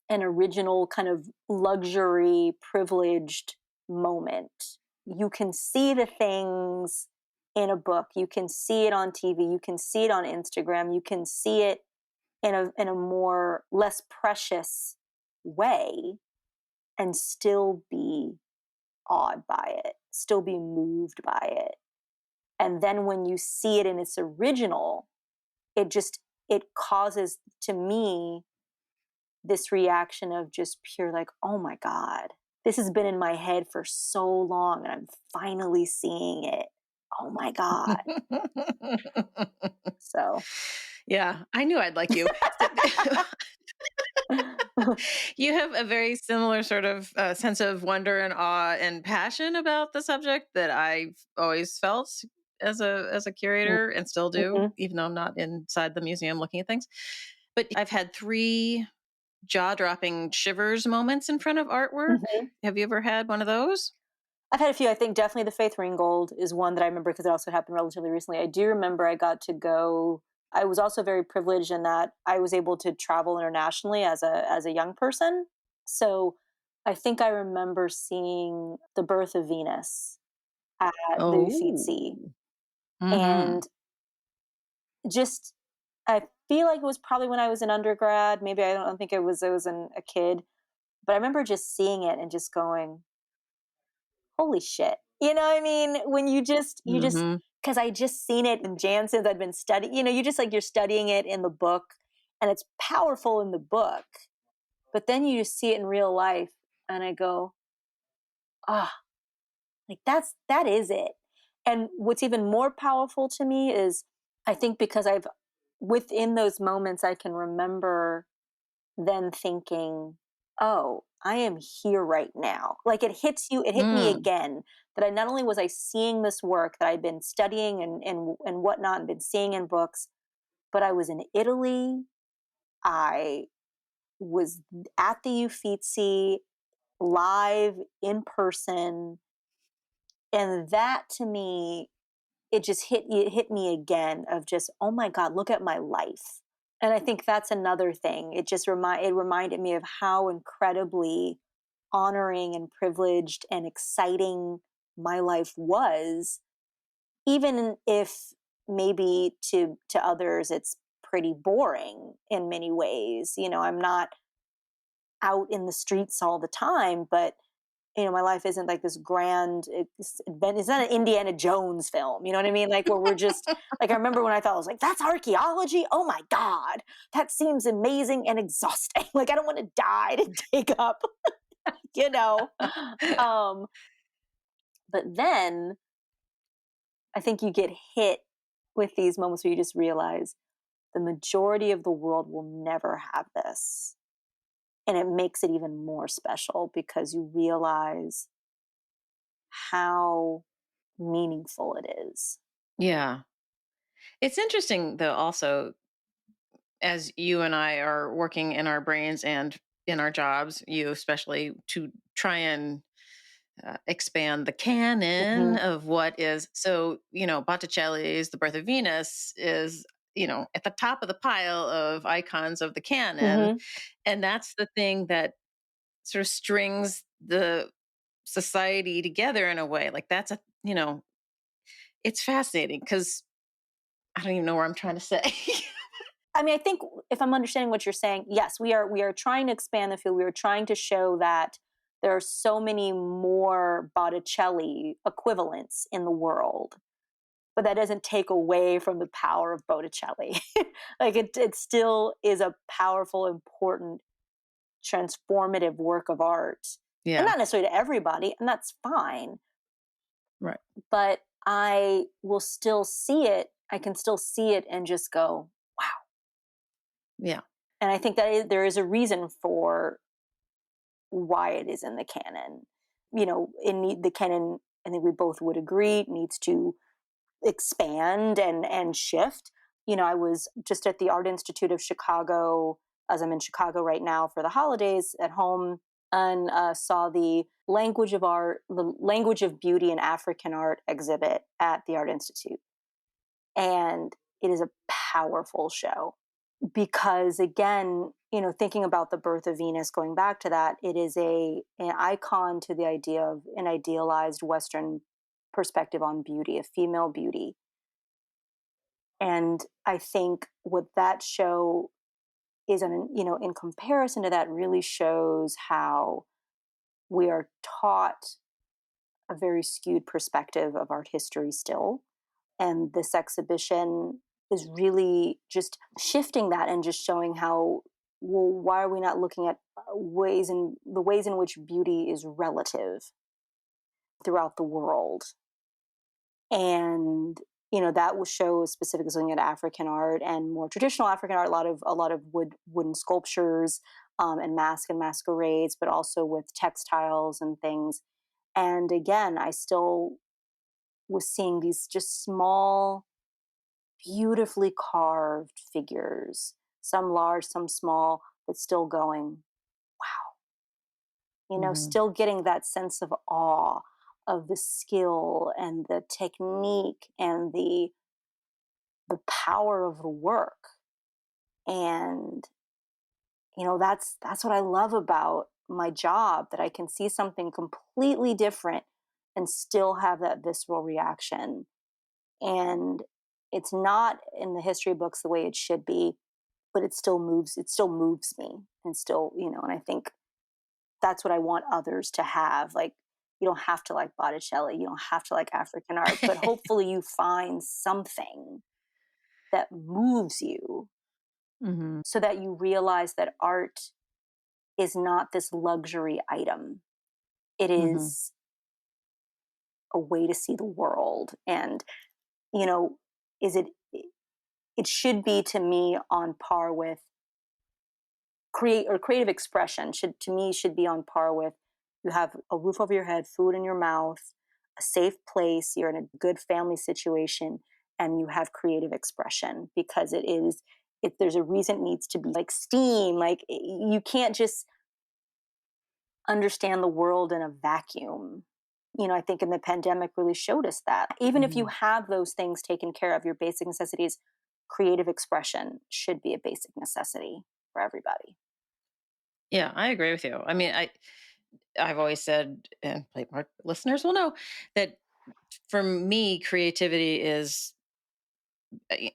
an original kind of luxury privileged moment. You can see the things in a book, you can see it on TV, you can see it on Instagram, you can see it in a more less precious way and still be awed by it, still be moved by it. And then when you see it in its original, it causes to me this reaction of just pure like, oh my God, this has been in my head for so long and I'm finally seeing it. Oh my God. So Yeah, I knew I'd like you. You have a very similar sort of sense of wonder and awe and passion about the subject that I've always felt as a curator and still do, Mhm. even though I'm not inside the museum looking at things. But I've had 3 jaw-dropping shivers moments in front of artwork. Mhm. Have you ever had one of those? I've had a few. I think definitely the Faith Ringgold is one that I remember because it also happened relatively recently. I do remember I got to go. I was also very privileged in that I was able to travel internationally as a young person. So I think I remember seeing the Birth of Venus at the Uffizi, Oh. Mhm. and just I feel like it was probably when I was an undergrad. Maybe I don't think a kid, but I remember just seeing it and just going, holy shit. You know what I mean? When you just Mhm. because I just seen it in Jansen's, I'd been studying, you just like you're studying it in the book and it's powerful in the book, but then you just see it in real life and I go, ah, like that is it. And what's even more powerful to me is I think because I've within those moments I can remember then thinking, oh, I am here right now. Like it hit me Mm. again that I not only was I seeing this work that I'd been studying and whatnot and been seeing in books, but I was in Italy. I was at the Uffizi live in person. And that to me, it hit me again of just, oh my God, look at my life. And I think that's another thing. It reminded me of how incredibly honoring and privileged and exciting my life was, even if maybe to others it's pretty boring in many ways. I'm not out in the streets all the time, but my life isn't like this grand it's not an Indiana Jones film, you know what I mean? Like where we're just like I remember when I thought I was like, that's archaeology? Oh my God. That seems amazing and exhausting. Like I don't want to die to dig up, you know. Um, but then I think you get hit with these moments where you just realize the majority of the world will never have this. And it makes it even more special because you realize how meaningful it is. Yeah. It's interesting though also as you and I are working in our brains and in our jobs, you especially to try and expand the canon Mhm, of what is so Botticelli's The Birth of Venus is at the top of the pile of icons of the canon, mhm. and that's the thing that sort of strings the society together in a way. Like that's it's fascinating because I don't even know where I'm trying to say. I mean, I think if I'm understanding what you're saying, yes, we are trying to expand the field. We are trying to show that there are so many more Botticelli equivalents in the world, but that doesn't take away from the power of Botticelli. Like it still is a powerful, important, transformative work of art, and Yeah. not necessarily to everybody, and that's fine. Right. But I will still see it. I can still see it and just go, wow. Yeah. And I think that there is a reason for why it is in the canon. The canon, I think we both would agree, needs to expand and shift. I was just at the Art Institute of Chicago, as I'm in Chicago right now for the holidays at home, and saw the language of art, the language of beauty in African art exhibit at the Art Institute. And it is a powerful show because, again, thinking about the birth of Venus, going back to that, it is an icon to the idea of an idealized Western perspective on beauty, of female beauty. And I think what that show is, in comparison to that, really shows how we are taught a very skewed perspective of art history still. And this exhibition is really just shifting that and just showing how, well, why are we not looking at ways in which beauty is relative throughout the world? And that will show specifically looking at African art and more traditional African art, a lot of wooden sculptures, and masquerades, but also with textiles and things. And again, I still was seeing these just small, beautifully carved figures, some large, some small, but still going, Hmm. still getting that sense of awe of the skill and the technique and the power of the work. And that's what I love about my job, that I can see something completely different and still have that visceral reaction. And it's not in the history books the way it should be, but it still moves me, and still, and I think that's what I want others to have. Like, you don't have to like Botticelli, you don't have to like African art, but hopefully you find something that moves you, Hmm. so that you realize that art is not this luxury item. It Hmm. is a way to see the world. And, you know, is it should be, to me, on par with creative expression. Should be on par with, you have a roof over your head, food in your mouth, a safe place, you're in a good family situation, and you have creative expression, because there's a reason it needs to be like steam. Like, you can't just understand the world in a vacuum. I think in the pandemic really showed us that. Even if you Hmm. have those things taken care of, your basic necessities, creative expression should be a basic necessity for everybody. Yeah, I agree with you. I mean, I've always said, and Platemark listeners will know that for me, creativity is,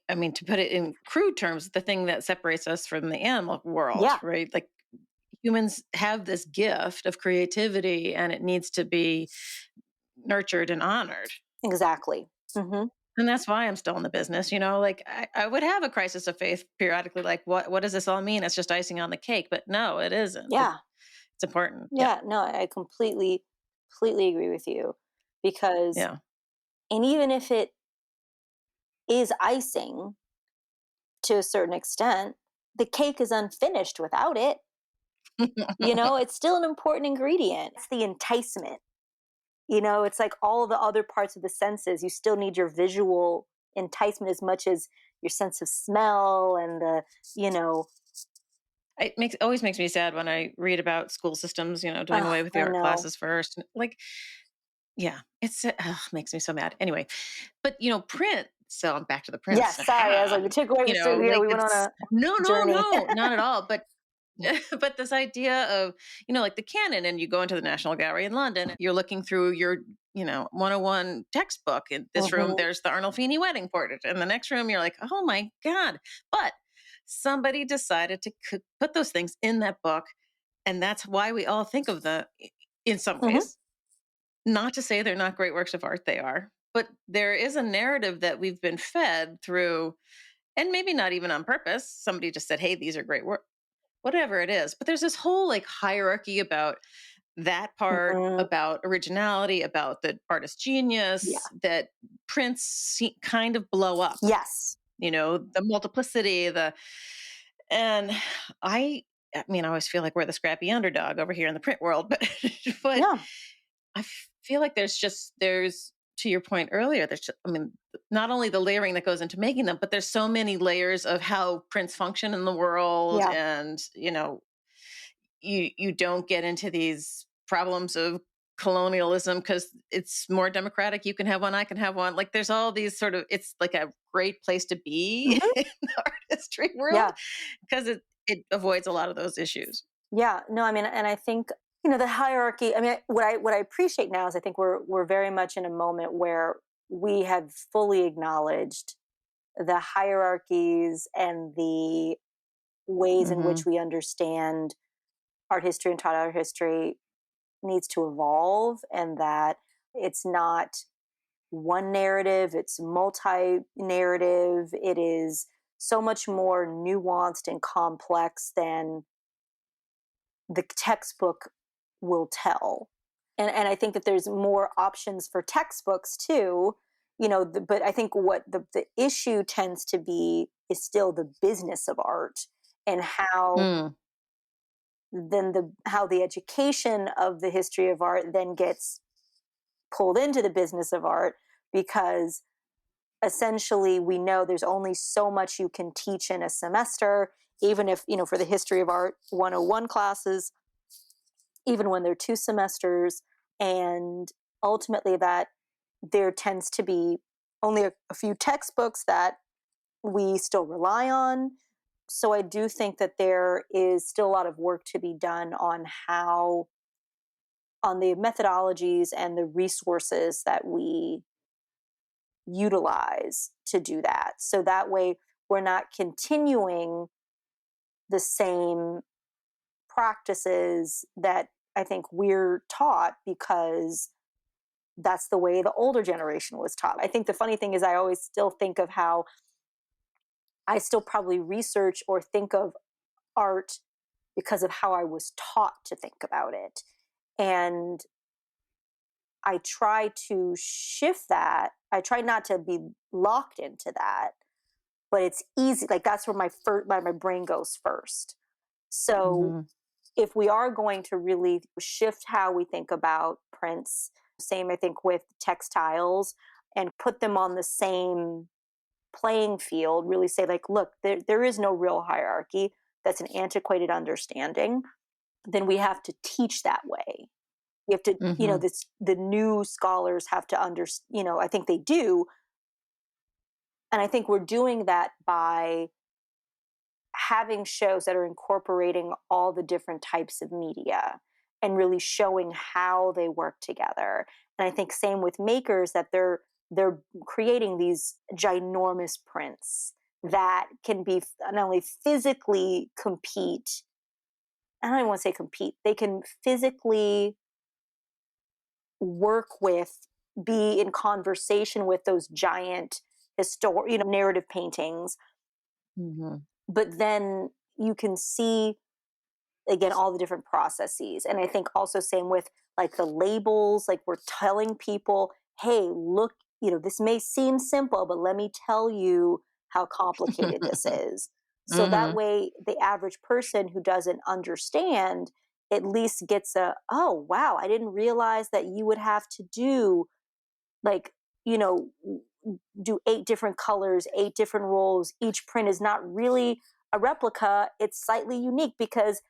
I mean, to put it in crude terms, the thing that separates us from the animal world, Yeah, right? Like humans have this gift of creativity and it needs to be nurtured and honored. exactly. Hmm. And that's why I'm still in the business. Like I would have a crisis of faith periodically, like, what does this all mean? It's just icing on the cake. But no, it isn't. Yeah, It's important. Yeah. yeah. No, I completely agree with you, because, Yeah. and even if it is icing to a certain extent, the cake is unfinished without it. It's still an important ingredient. It's the enticement. It's like all the other parts of the senses. You still need your visual enticement as much as your sense of smell and you know, It always makes me sad when I read about school systems, doing away with the I art know. classes first. Like, yeah, makes me so mad. Anyway, but print. So I'm back to the prints. Yes, sorry. I was like, we took away. So yeah, Like we went on it's a no, no, journey. no, not at all. But but this idea of like the canon, and you go into the National Gallery in London, you're looking through your 101 textbook. In this room, Hmm. there's the Arnolfini wedding portrait. In the next room, you're like, oh my god! But somebody decided to put those things in that book. And that's why we all think of them in some Hmm. ways. Not to say they're not great works of art, they are. But there is a narrative that we've been fed through, and maybe not even on purpose. Somebody just said, hey, these are great work, whatever it is. But there's this whole like hierarchy about that part, Hmm. about originality, about the artist's Yeah. genius, that prints kind of blow up. Yes. The multiplicity, and I mean, I always feel like we're the scrappy underdog over here in the print world, but but Yeah. I feel like there's to your point earlier, I mean, not only the layering that goes into making them, but there's so many layers of how prints function in the world, Yeah. and you don't get into these problems of colonialism because it's more democratic. You can have one, I can have one. Like there's all these sort of, it's like a great place to be Hmm. in the artistry world Yeah. because it avoids a lot of those issues. Yeah. No, I mean, and I think, the hierarchy, I mean, what I appreciate now is I think we're very much in a moment where we have fully acknowledged the hierarchies and the ways in Hmm. which we understand art history and taught art history needs to evolve, and that it's not one narrative, it's multi narrative. It is so much more nuanced and complex than the textbook will tell. And I think that there's more options for textbooks too, but I think what the issue tends to be is still the business of art, and Mm. how the education of the history of art then gets pulled into the business of art, because essentially we know there's only so much you can teach in a semester, even if, for the history of art 101 classes, even when they're 2 semesters. And ultimately, that there tends to be only a few textbooks that we still rely on. So I do think that there is still a lot of work to be done on the methodologies and the resources that we utilize to do that. So that way we're not continuing the same practices that I think we're taught because that's the way the older generation was taught. I think the funny thing is I always still think of how I still probably research or think of art because of how I was taught to think about it. And I try to shift that. I try not to be locked into that, but it's easy. Like that's where my brain goes first. So Hmm. if we are going to really shift how we think about prints, same I think with textiles, and put them on the same playing field, really say like, look, there is no real hierarchy. That's an antiquated understanding. Then we have to teach that way. We have to, Hmm. the new scholars have to understand, I think they do. And I think we're doing that by having shows that are incorporating all the different types of media and really showing how they work together. And I think same with makers, that they're creating these ginormous prints that can be not only physically compete, I don't even want to say compete, they can physically work with, be in conversation with those giant narrative paintings. Hmm. But then you can see again all the different processes. And I think also same with like the labels, like we're telling people, hey, look, this may seem simple, but let me tell you how complicated this is. So that Hmm. way the average person who doesn't understand at least gets oh wow, I didn't realize that you would have to do like, you know, do 8 different colors, 8 different rolls. Each print is not really a replica. It's slightly unique because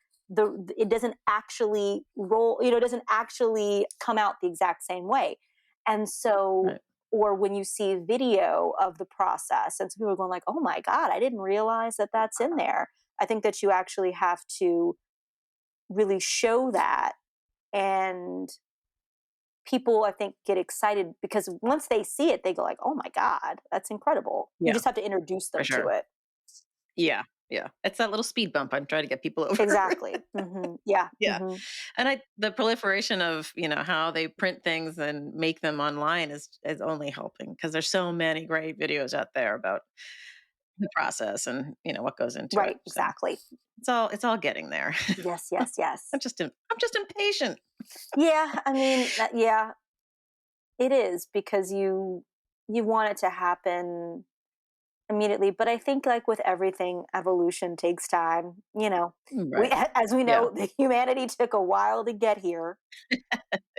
it doesn't actually roll, it doesn't actually come out the exact same way. And so, Right. or when you see video of the process, and some people are going like, oh my God, I didn't realize that that's in there. I think that you actually have to really show that. And people I think get excited because once they see it, they go like, "Oh my God, that's incredible." You Yeah, just have to introduce for them to sure. it. Yeah. Yeah. It's that little speed bump I'm trying to get people over. Exactly. Yeah. Yeah. And the proliferation of, how they print things and make them online is only helping because there's so many great videos out there about the process and, what goes into it. Right. So Exactly. it's all getting there. Yes. Yes. Yes. I'm just impatient. Yeah. I mean, yeah, it is because you want it to happen immediately. But I think, like with everything, evolution takes time. We, Right. as we Yeah. know, the humanity took a while to get here,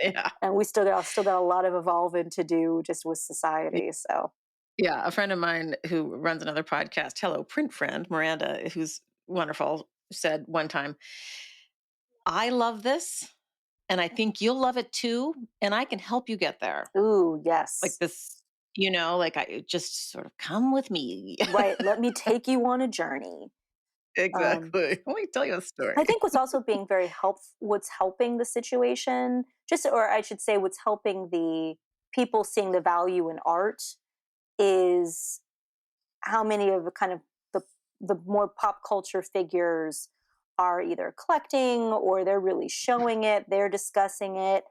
Yeah. and we still got a lot of evolving to do just with society. So, Yeah, a friend of mine who runs another podcast, hello, print friend, Miranda, who's wonderful, said one time, I love this and I think you'll love it too. And I can help you get there. ooh, Like yes, this, like I just sort of come with me. right. Let me take you on a journey. Um, Exactly. Let me tell you a I story. think what's also being very what's helping the situation, or I should say, what's helping the people seeing the value in art is how many of the kind of the more pop culture figures are either collecting or they're really showing it, they're discussing it,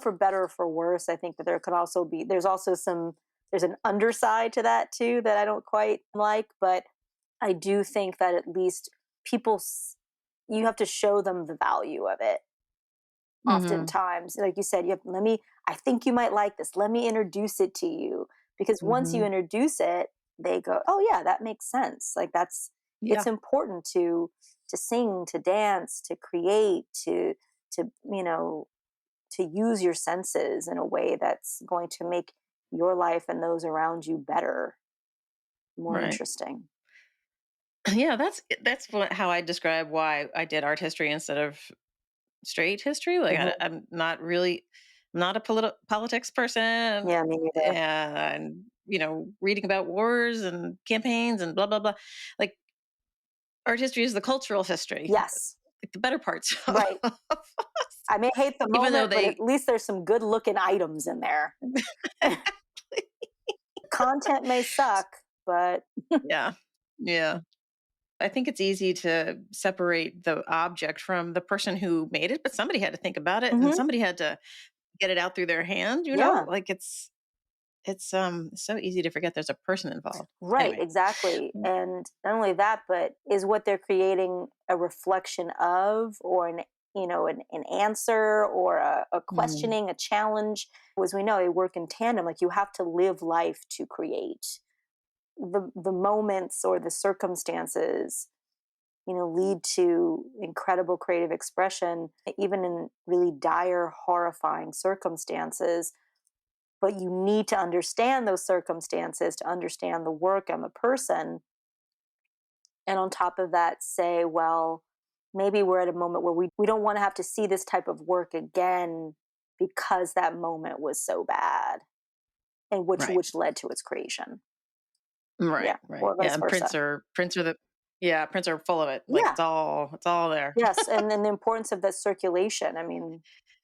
for better or for worse. I think that there could also be there's an underside to that too that I don't quite like, but I do think that at least people you have to show them the value of it. Hmm. Oftentimes, like you said, I think you might like this, let me introduce it to you, because once you Hmm. introduce it, they go, oh yeah, that makes sense. Like it's Yeah. important to sing, to dance, to create, to to use your senses in a way that's going to make your life and those around you better, more Right. interesting. Yeah, how I describe why I did art history instead of straight history. Like Hmm. I'm not really, I'm not a politics person, Yeah, me neither. and reading about wars and campaigns and blah blah blah. Like art history is the cultural history, Yes, like the better parts of right. us. I may hate the Even though moment, but at they, least there's some good looking items in there. Content may suck, but yeah, yeah. I think it's easy to separate the object from the person who made it, but somebody had to think about it and mhm, somebody had to get it out through their hand. yeah, Like it's so easy to forget there's a person involved. right, Anyway. exactly. And not only that, but is what they're creating a reflection of, or an answer, or a Mhm. questioning, a challenge? As we know, they work in tandem. Like, you have to live life to create. The moments or the circumstances, lead to incredible creative expression, even in really dire, horrifying circumstances. But you need to understand those circumstances to understand the work and the person. And on top of that, say, well, maybe we're at a moment where we don't want to have to see this type of work again because that moment was so bad, and Right. which led to its creation. Right, Yeah, right. or Yeah, vice and versa. prints are full of it. Like Yeah. it's all there. Yes, and then the importance of the circulation. I mean,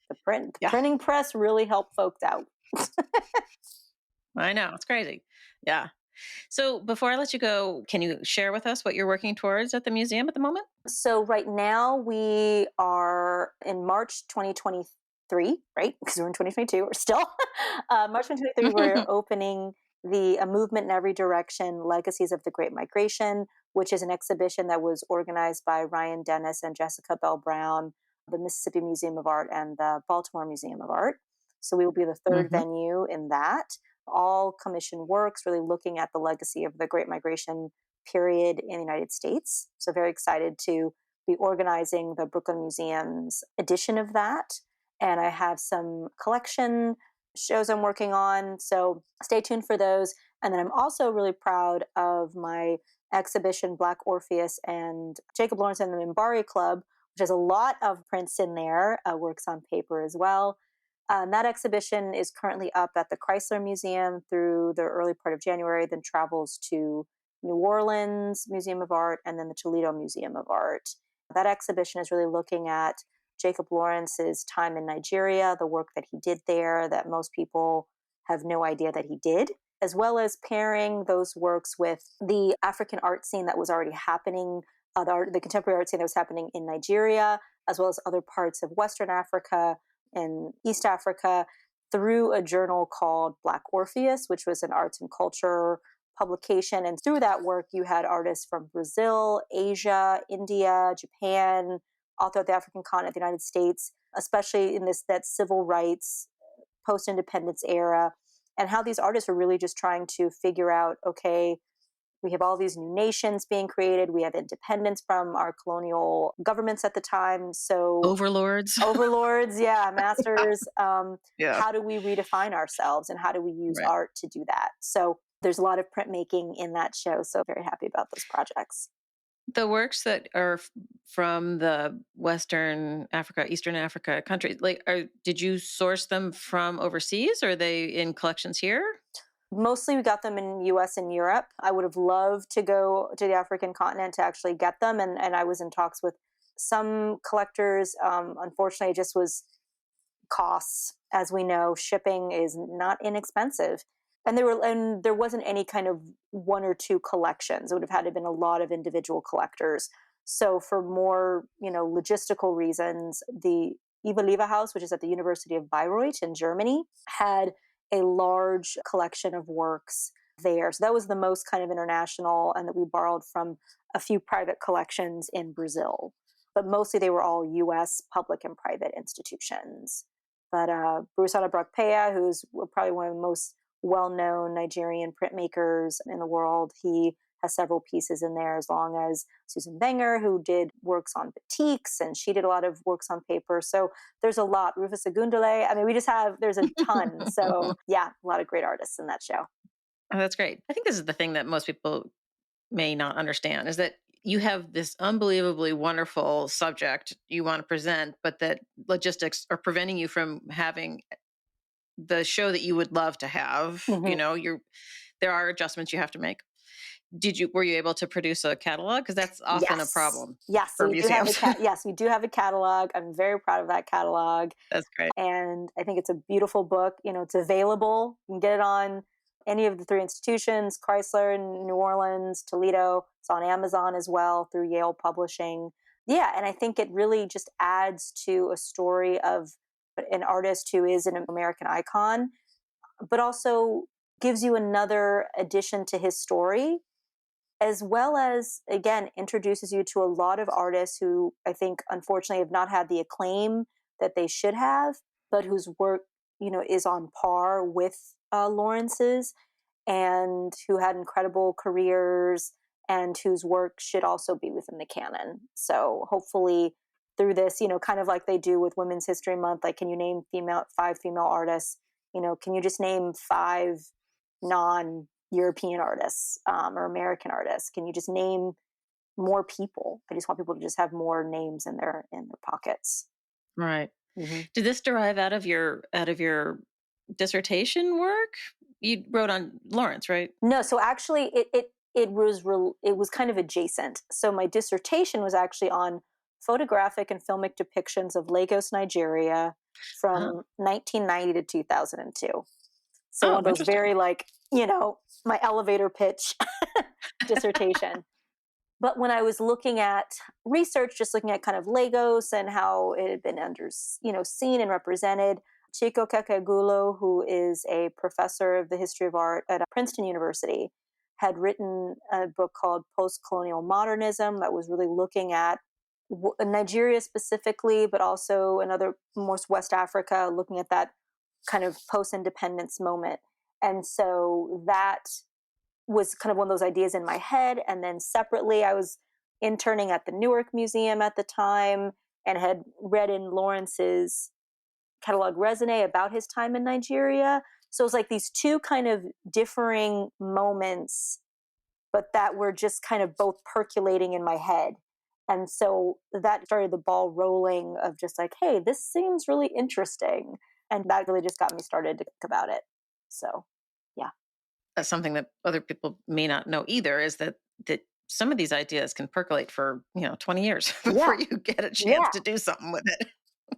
the Yeah. printing press really helped folks out. I know. It's crazy. Yeah. So before I let you go, can you share with us what you're working towards at the museum at the moment? So right now we are in March 2023, right? Because we're in 2022. We're still March 2023. We're opening the A Movement in Every Direction: Legacies of the Great Migration, which is an exhibition that was organized by Ryan Dennis and Jessica Bell Brown, the Mississippi Museum of Art and the Baltimore Museum of Art. So we will be the third Hmm. venue in that. All commission works, really looking at the legacy of the Great Migration period in the United States. So very excited to be organizing the Brooklyn Museum's edition of that. And I have some collection shows I'm working on. So stay tuned for those. And then I'm also really proud of my exhibition, Black Orpheus and Jacob Lawrence and the Mbari Club, which has a lot of prints in there, works on paper as well. That exhibition is currently up at the Chrysler Museum through the early part of January, then travels to New Orleans Museum of Art and then the Toledo Museum of Art. That exhibition is really looking at Jacob Lawrence's time in Nigeria, the work that he did there that most people have no idea that he did, as well as pairing those works with the African art scene that was already happening the contemporary art scene that was happening in Nigeria, as well as other parts of Western Africa and East Africa, through a journal called Black Orpheus, which was an arts and culture publication. And through that work, you had artists from Brazil, Asia, India, Japan, all throughout the African continent, the United States, especially in that civil rights, post-independence era, and how these artists were really just trying to figure out, okay, we have all these new nations being created. We have independence from our colonial governments at the time. So Overlords. overlords, yeah, masters. Yeah. How do we redefine ourselves, and how do we use Right. art to do that? So there's a lot of printmaking in that show. So very happy about those projects. The works that are from the Western Africa, Eastern Africa countries, did you source them from overseas? Or are they in collections here? Mostly we got them in US and Europe. I would have loved to go to the African continent to actually get them. And I was in talks with some collectors. Unfortunately, it just was costs. As we know, shipping is not inexpensive. And there wasn't any kind of one or two collections. It would have had to have been a lot of individual collectors. So for more, logistical reasons, the Eva Leva House, which is at the University of Bayreuth in Germany, had a large collection of works there. So that was the most kind of international, and that we borrowed from a few private collections in Brazil. But mostly they were all US public and private institutions. But Brusada Brakpeya, who's probably one of the most well-known Nigerian printmakers in the world, he has several pieces in there, as long as Susan Wenger, who did works on batiks, and she did a lot of works on paper. So there's a lot. Rufus Agundale. I mean, there's a ton. So yeah, a lot of great artists in that show. Oh, that's great. I think this is the thing that most people may not understand, is that you have this unbelievably wonderful subject you want to present, but that logistics are preventing you from having the show that you would love to have. Mhm. There are adjustments you have to make. Were you able to produce a catalog? Because that's often a Yes. problem Yes. So for we do have museums. yes, we do have a catalog. I'm very proud of that catalog. That's great. And I think it's a beautiful book. It's available. You can get it on any of the three institutions: Chrysler in New Orleans, Toledo. It's on Amazon as well through Yale Publishing. Yeah, and I think it really just adds to a story of an artist who is an American icon, but also gives you another addition to his story, as well as, again, introduces you to a lot of artists who I think unfortunately have not had the acclaim that they should have, but whose work is on par with Lawrence's, and who had incredible careers, and whose work should also be within the canon. So hopefully through this, kind of like they do with Women's History Month, like, can you name five female artists? Can you just name five non-European artists, or American artists? Can you just name more people? I just want people to just have more names in their pockets. Right. Hmm. Did this derive out of your dissertation work? You wrote on Lawrence, right? No, so actually, it was kind of adjacent. So my dissertation was actually on photographic and filmic depictions of Lagos, Nigeria, Oh, from 1990 to 2002. So one oh, of those interesting. very, my elevator pitch dissertation. But when I was looking at research, just looking at kind of Lagos and how it had been seen and represented, Chico Kekegulo, who is a professor of the history of art at Princeton University, had written a book called Post-Colonial Modernism that was really looking at Nigeria specifically, but also another, most West Africa, looking at that kind of post-independence moment. And so that was kind of one of those ideas in my head. And then separately, I was interning at the Newark Museum at the time, and had read in Lawrence's catalog raisonné about his time in Nigeria. So it was like these two kind of differing moments, but that were just kind of both percolating in my head. And so that started the ball rolling of just like, hey, this seems really interesting. And that really just got me started to think about it. So, yeah. That's something that other people may not know either, is that some of these ideas can percolate for 20 years before Yeah. you get a chance Yeah. to do something with it.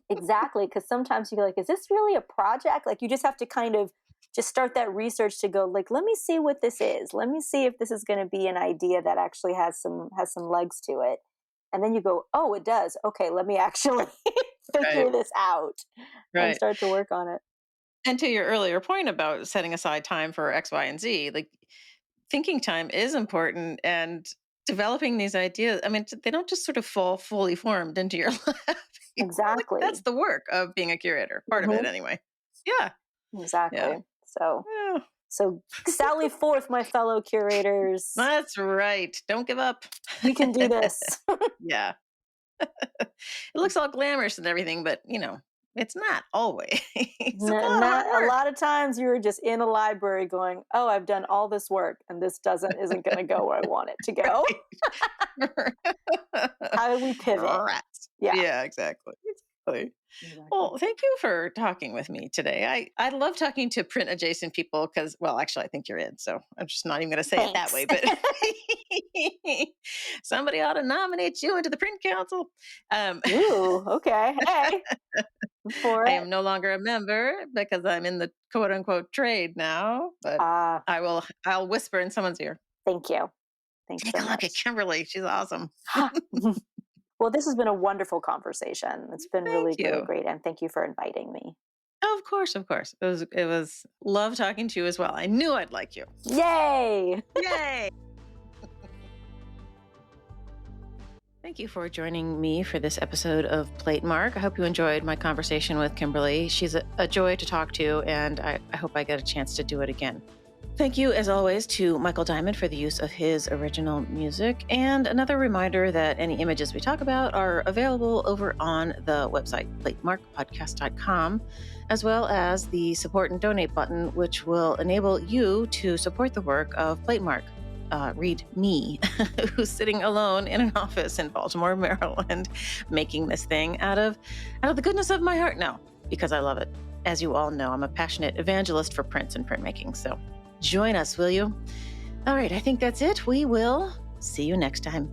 Exactly. Because sometimes you go like, is this really a project? Like, you just have to kind of just start that research to go like, let me see what this is. Let me see if this is going to be an idea that actually has some legs to it. And then you go, oh, it does. Okay, let me actually Right. figure this out and Right. start to work on it. And to your earlier point about setting aside time for X, Y, and Z, like thinking time is important and developing these ideas. I mean, they don't just sort of fall fully formed into your lap. Like that's Exactly. the work of being a curator, part of it Hmm. anyway. Yeah. Yeah. Exactly. So, Yeah. so sally forth, my fellow curators. That's right. Don't give up. We can do this. Yeah. It looks all glamorous and everything, but it's not always. It's a lot of hard Not a work. lot of times you were just in a library going, "Oh, I've done all this work and this doesn't isn't going to go where I want it to go." How do we pivot? Rats. Yeah. Yeah, exactly. Exactly. Exactly. Well, thank you for talking with me today. I love talking to print adjacent people because, well, actually, I think you're in, so I'm just not even going to say it that Thanks. way. But somebody ought to nominate you into the print council. Um, Ooh, okay. Hey, I'm for I it. am no longer a member because I'm in the quote unquote trade now, but Ah, I'll whisper in someone's ear. thank you. Thanks Take so a look at much. Kimberly. She's awesome. Well, this has been a wonderful conversation. It's been Thank really, really you. great. And thank you for inviting me. Of course, of course. It was love talking to you as well. I knew I'd like you. Yay! Yay! Thank you for joining me for this episode of Platemark. I hope you enjoyed my conversation with Kimberli. She's a joy to talk to, and I hope I get a chance to do it again. Thank you, as always, to Michael Diamond for the use of his original music. And another reminder that any images we talk about are available over on the website, platemarkpodcast.com, as well as the support and donate button, which will enable you to support the work of Platemark. Read me, who's sitting alone in an office in Baltimore, Maryland, making this thing out of the goodness of my heart now, because I love it. As you all know, I'm a passionate evangelist for prints and printmaking, so join us, will you? All right, I think that's it. We will see you next time.